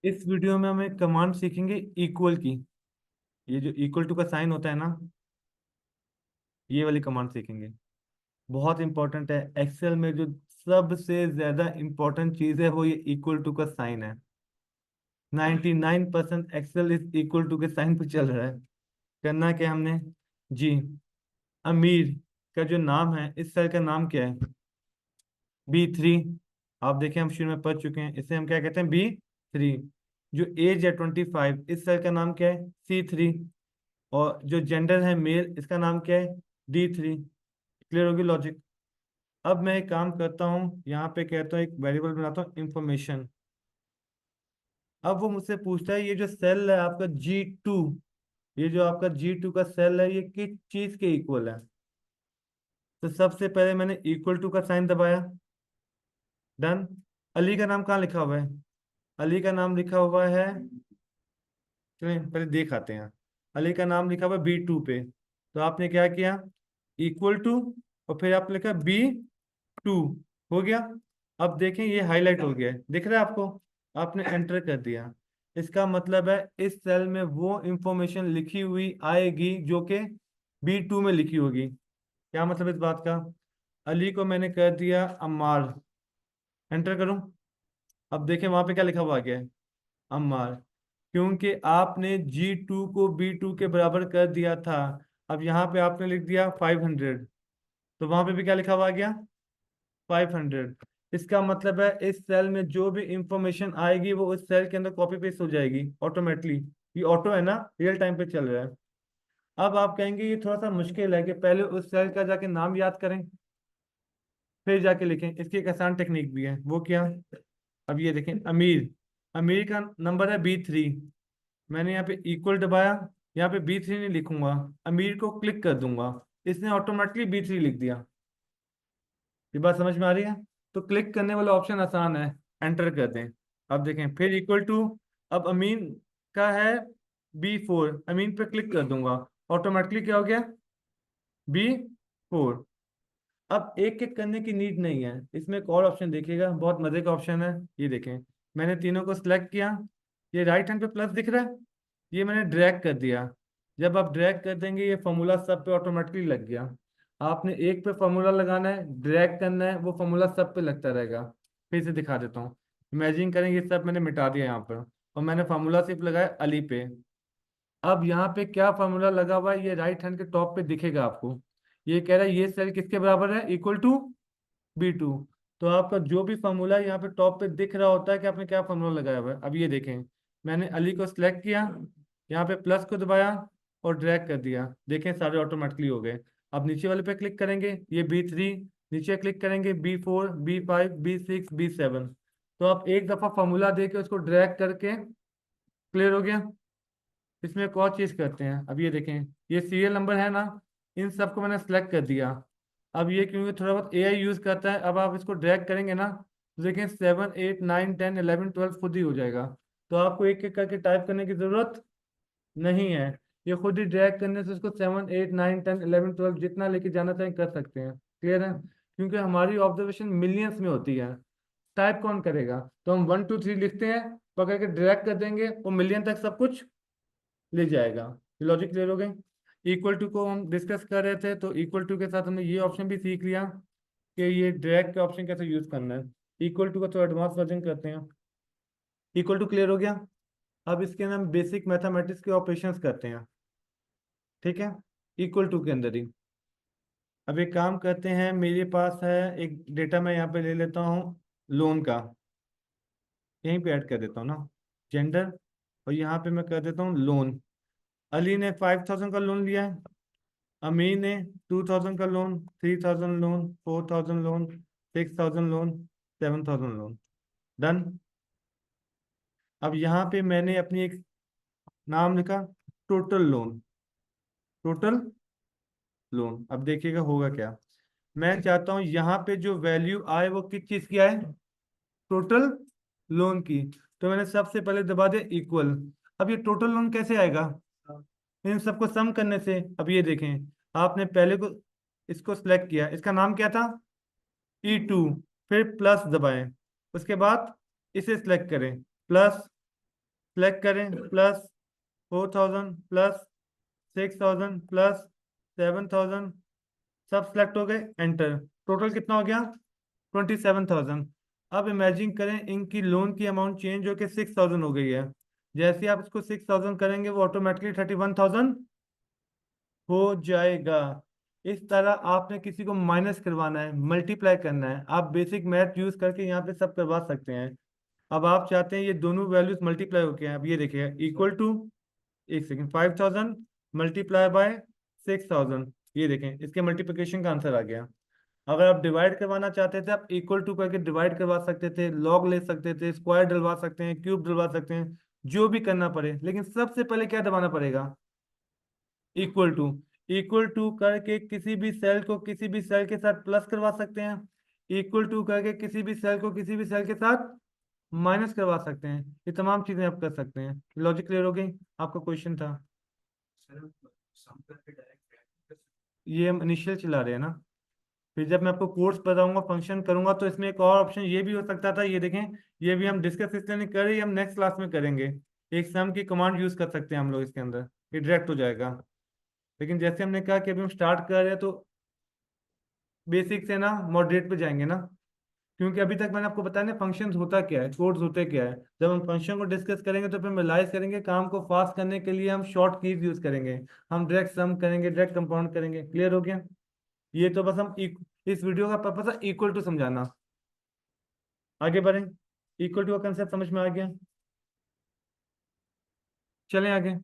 इस वीडियो में हम एक कमांड सीखेंगे इक्वल की। ये जो इक्वल टू का साइन होता है ना, ये वाली कमांड सीखेंगे। बहुत इंपॉर्टेंट है एक्सेल में। जो सबसे ज्यादा इंपॉर्टेंट चीज है वो ये इक्वल टू का साइन है। 99% एक्सेल इस इक्वल टू के साइन पे चल रहा है। करना क्या हमने जी, अमीर का जो नाम है, इस सेल का नाम क्या है? B3। आप देखें हम शुरू में पढ़ चुके हैं, इसे हम क्या कहते हैं? B3। जो एज है 25, इस सेल का नाम क्या है? C3। और जो जेंडर है मेल, इसका नाम क्या है? D3। क्लियर होगी लॉजिक? अब मैं एक काम करता हूँ, यहाँ पे कहता हूँ एक वेरिएबल बनाता हूँ इंफॉर्मेशन। अब वो मुझसे पूछता है ये जो सेल है आपका G2, ये जो आपका G2 का सेल है, ये किस चीज के इक्वल है? तो सबसे पहले मैंने इक्वल टू का साइन दबाया। डन। अली का नाम कहाँ लिखा हुआ है? अली का नाम लिखा हुआ है, चलिए पहले देख आते हैं। अली का नाम लिखा हुआ है B2 पे। तो आपने क्या किया? इक्वल टू, और फिर आपने लिखा B2। हो गया। अब देखें ये हाईलाइट हो गया है, दिख रहा है आपको? आपने एंटर कर दिया। इसका मतलब है इस सेल में वो इंफॉर्मेशन लिखी हुई आएगी जो कि B2 में लिखी होगी। क्या मतलब इस बात का? अली को मैंने कर दिया अम्मार। एंटर करूं? अब देखें वहां पे क्या लिखा हुआ आ गया है? अम्मार। क्योंकि आपने G2 को B2 के बराबर कर दिया था। अब यहाँ पे आपने लिख दिया 500, तो वहां पे भी क्या लिखा हुआ आ गया? 500। इसका मतलब है इस सेल में जो भी इंफॉर्मेशन आएगी वो उस सेल के अंदर कॉपी पेस्ट हो जाएगी ऑटोमेटिकली। ये ऑटो है ना, रियल टाइम पे चल रहा है। अब आप कहेंगे ये थोड़ा सा मुश्किल है कि पहले उस सेल का जाके नाम याद करें फिर जाके लिखें। इसकी एक आसान टेक्निक भी है, वो क्या? अब ये देखें, अमीर। अमीर का नंबर है B3। मैंने यहाँ पे इक्वल दबाया। यहाँ पे B3 नहीं लिखूंगा, अमीर को क्लिक कर दूंगा। इसने ऑटोमेटिकली B3 लिख दिया। ये बात समझ में आ रही है? तो क्लिक करने वाला ऑप्शन आसान है, एंटर कर दें। अब देखें फिर इक्वल टू। अब अमीन का है B4, अमीन पे क्लिक कर दूंगा, ऑटोमेटिकली क्या हो गया? B4। अब एक एक करने की नीड नहीं है, इसमें एक और ऑप्शन देखिएगा, बहुत मजे का ऑप्शन है। ये देखें, मैंने तीनों को सिलेक्ट किया। ये राइट हैंड पे प्लस दिख रहा है, ये मैंने ड्रैग कर दिया। जब आप ड्रैग कर देंगे ये फॉर्मूला सब पे ऑटोमेटिकली लग गया। आपने एक पे फॉर्मूला लगाना है, ड्रैग करना है, वो फॉर्मूला सब पे लगता रहेगा। फिर से दिखा देता हूँ। इमेजिन करेंगे ये सब मैंने मिटा दिया यहाँ पर, और मैंने फॉर्मूला सिर्फ लगाया अली पे। अब यहाँ पे क्या फॉर्मूला लगा हुआ है, ये राइट हैंड के टॉप पे दिखेगा आपको। ये कह रहा है ये सेल किसके बराबर है? Equal to B2। तो आपका जो भी फॉर्मूला यहाँ पे टॉप पे दिख रहा होता है कि आपने क्या फॉर्मूला लगाया हुआ है। अब ये देखें, मैंने अली को सिलेक्ट किया, यहाँ पे प्लस को दबाया और ड्रैग कर दिया, देखें सारे ऑटोमेटिकली हो गए। अब नीचे वाले पे क्लिक करेंगे, ये B3। नीचे क्लिक करेंगे B4, B5, B6, B7। तो आप एक दफा फॉर्मूला दे के उसको ड्रैग करके, क्लियर हो गया? इसमें एक और चीज करते हैं। अब ये देखें, ये सीरियल नंबर है ना, इन सबको मैंने सेलेक्ट कर दिया। अब ये क्योंकि थोड़ा बहुत AI यूज करता है, अब आप इसको ड्रैग करेंगे ना, तो देखें 7, 8, 9, 10, 11, 12 खुद ही हो जाएगा। तो आपको एक एक करके टाइप करने की जरूरत नहीं है। ये खुद ही ड्रैग करने से उसको 7, 8, 9, 10, 11, 12 जितना लेके जाना चाहें कर सकते हैं। क्लियर है? क्योंकि हमारी ऑब्जर्वेशन मिलियंस में होती है। टाइप कौन करेगा? तो हम 1 2 3 लिखते हैं, पकड़ के ड्रैग कर देंगे, वो मिलियन तक सब कुछ ले जाएगा। ये लॉजिक क्लियर हो गई? इक्वल टू को हम डिस्कस कर रहे थे, तो इक्वल टू के साथ हमने ये ऑप्शन भी सीख लिया कि ये ड्रैग के ऑप्शन कैसे यूज करना है। इक्वल टू का तो एडवांस वर्जन करते हैं। इक्वल टू क्लियर हो गया? अब इसके अंदर हम बेसिक मैथमेटिक्स के ऑपरेशंस करते हैं, ठीक है? इक्वल टू के अंदर ही। अब एक काम करते हैं, मेरे पास है एक डेटा, मैं यहाँ पे ले लेता हूँ लोन का। यहीं पे ऐड कर देता हूँ ना, जेंडर, और यहाँ पे मैं कर देता हूँ लोन। अली ने 5,000 का लोन लिया है। अमीर ने 2,000 का loan, 3,000 loan, 4,000 loan, 6,000 loan, 7,000 loan. Done. अब यहाँ पे मैंने अपनी एक नाम लिखा, टोटल लोन। Total loan. अब देखिएगा होगा क्या। मैं चाहता हूँ यहाँ पे जो वैल्यू आए वो किस चीज की आए? टोटल लोन की। तो मैंने सबसे पहले दबा दिया इक्वल। अब ये टोटल लोन कैसे आएगा? इन सबको सम करने से। अब ये देखें, आपने पहले को इसको सिलेक्ट किया, इसका नाम क्या था? E2। फिर प्लस दबाएं, उसके बाद इसे सिलेक्ट करें, प्लस सेलेक्ट करें, प्लस 4000 प्लस 6000 प्लस 7000, सब सेलेक्ट हो गए, एंटर। टोटल कितना हो गया? 27000। अब इमेजिन करें इनकी लोन की अमाउंट चेंज होकर 6000 हो गई है। जैसे ही आप इसको 6000 करेंगे वो ऑटोमेटिकली 31000 हो जाएगा। इस तरह आपने किसी को माइनस करवाना है, मल्टीप्लाई करना है, आप बेसिक मैथ यूज करके यहाँ पे सब करवा सकते हैं। अब आप चाहते हैं ये दोनों वैल्यूज मल्टीप्लाई होके हैं, अब ये देखिए इक्वल टू, एक सेकेंड, 5000 मल्टीप्लाई बाय 6000, ये देखें इसके मल्टीप्लिकेशन का आंसर आ गया। अगर आप डिवाइड करवाना चाहते थे आप इक्वल टू करके डिवाइड करवा सकते थे, लॉग ले सकते थे, स्क्वायर डलवा सकते हैं, क्यूब डलवा सकते हैं, जो भी करना पड़े, लेकिन सबसे पहले क्या दबाना पड़ेगा? Equal to. इक्वल टू करके किसी भी सेल को किसी भी सेल के साथ प्लस करवा सकते हैं, इक्वल टू करके किसी भी सेल को किसी भी सेल के साथ माइनस करवा सकते हैं। ये तमाम चीजें आप कर सकते हैं। लॉजिक क्लियर हो गई? आपका क्वेश्चन था, ये हम इनिशियल चला रहे हैं ना, फिर जब मैं आपको कोर्स बताऊंगा, फंक्शन करूंगा, तो इसमें एक और ऑप्शन ये भी हो सकता था, ये देखें, ये भी हम डिस्कस इसलिए नहीं कर रहे, हम नेक्स्ट क्लास में करेंगे। एक सम की कमांड यूज कर सकते हैं हम लोग इसके अंदर, ये डायरेक्ट हो जाएगा। लेकिन जैसे हमने कहा कि अभी हम स्टार्ट कर रहे हैं तो बेसिक से ना मॉडरेट पे जाएंगे ना, क्योंकि अभी तक मैंने आपको बताया ना फंक्शंस होता क्या है, कोड्स होते क्या है। जब हम फंक्शन को डिस्कस करेंगे तो फिर हम रियलाइज करेंगे काम को फास्ट करने के लिए हम शॉर्ट कीज यूज करेंगे, हम डायरेक्ट सम करेंगे, डायरेक्ट कंपाउंड करेंगे। क्लियर हो गया? ये तो बस हम इस वीडियो का पर्पस है इक्वल टू समझाना। आगे बढ़ें, इक्वल टू का कंसेप्ट समझ में आ गया, चलें आगे।